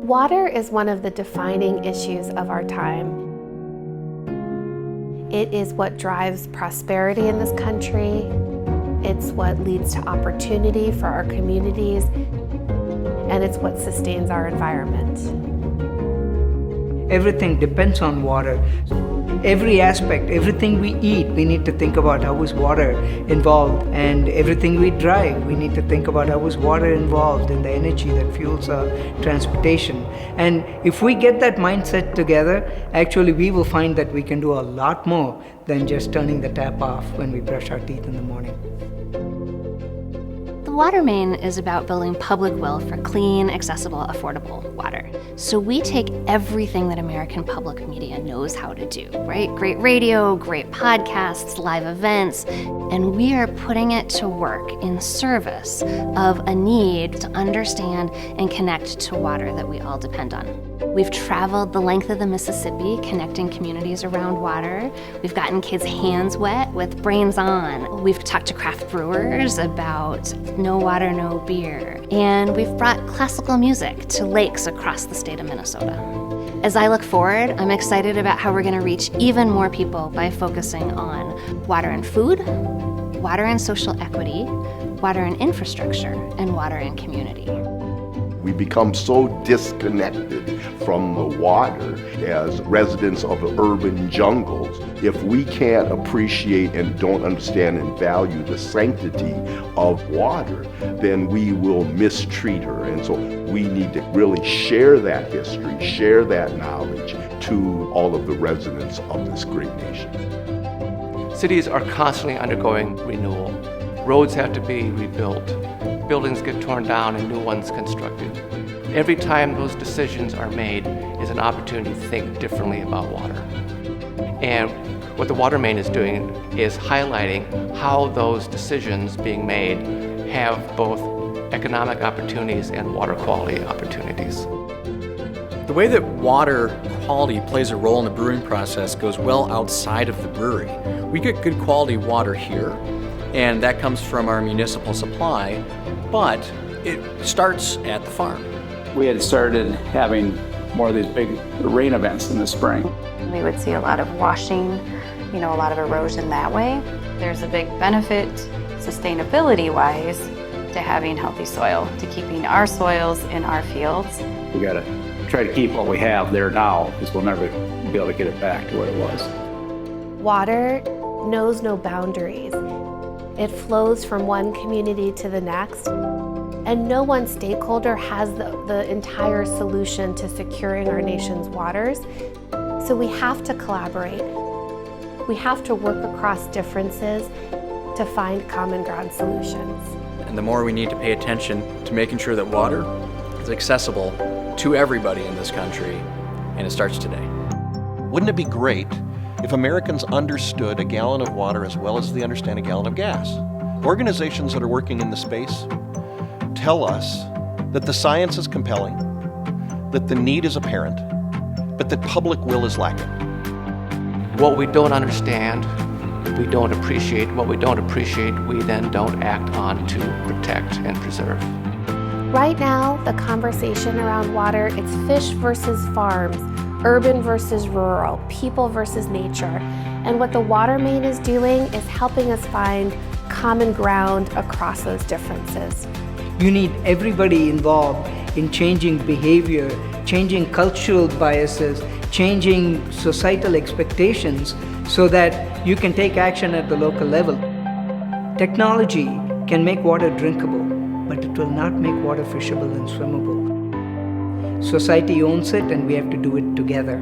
Water is one of the defining issues of our time. It is what drives prosperity in this country. It's what leads to opportunity for our communities, and it's what sustains our environment. Everything depends on water. Every aspect, everything we eat, we need to think about how is water involved. And everything we drive, we need to think about how is water involved in the energy that fuels our transportation. And if we get that mindset together, actually we will find that we can do a lot more than just turning the tap off when we brush our teeth in the morning. The water main is about building public will for clean, accessible, affordable water. So we take everything that American public media knows how to do, right? Great radio, great podcasts, live events, and we are putting it to work in service of a need to understand and connect to water that we all depend on. We've traveled the length of the Mississippi connecting communities around water. We've gotten kids' hands wet with Brains On. We've talked to craft brewers about no water, no beer. And we've brought classical music to lakes across the state of Minnesota. As I look forward, I'm excited about how we're going to reach even more people by focusing on water and food, water and social equity, water and infrastructure, and water and community. We become so disconnected from the water as residents of the urban jungles. If we can't appreciate and don't understand and value the sanctity of water, then we will mistreat her. And so we need to really share that history, share that knowledge to all of the residents of this great nation. Cities are constantly undergoing renewal. Roads have to be rebuilt. Buildings get torn down and new ones constructed. Every time those decisions are made is an opportunity to think differently about water. And what the water main is doing is highlighting how those decisions being made have both economic opportunities and water quality opportunities. The way that water quality plays a role in the brewing process goes well outside of the brewery. We get good quality water here, and that comes from our municipal supply, but it starts at the farm. We had started having more of these big rain events in the spring. We would see a lot of washing, a lot of erosion that way. There's a big benefit, sustainability-wise, to having healthy soil, to keeping our soils in our fields. We gotta try to keep what we have there now, because we'll never be able to get it back to what it was. Water knows no boundaries. It flows from one community to the next, and no one stakeholder has the entire solution to securing our nation's waters. So we have to collaborate. We have to work across differences to find common ground solutions. And the more we need to pay attention to making sure that water is accessible to everybody in this country, and it starts today. Wouldn't it be great if Americans understood a gallon of water as well as they understand a gallon of gas? Organizations that are working in the space tell us that the science is compelling, that the need is apparent, but that public will is lacking. What we don't understand, we don't appreciate. What we don't appreciate, we then don't act on to protect and preserve. Right now, the conversation around water, it's fish versus farms, urban versus rural, people versus nature. And what the water main is doing is helping us find common ground across those differences. You need everybody involved in changing behavior, changing cultural biases, changing societal expectations so that you can take action at the local level. Technology can make water drinkable, but it will not make water fishable and swimmable. Society owns it, and we have to do it together.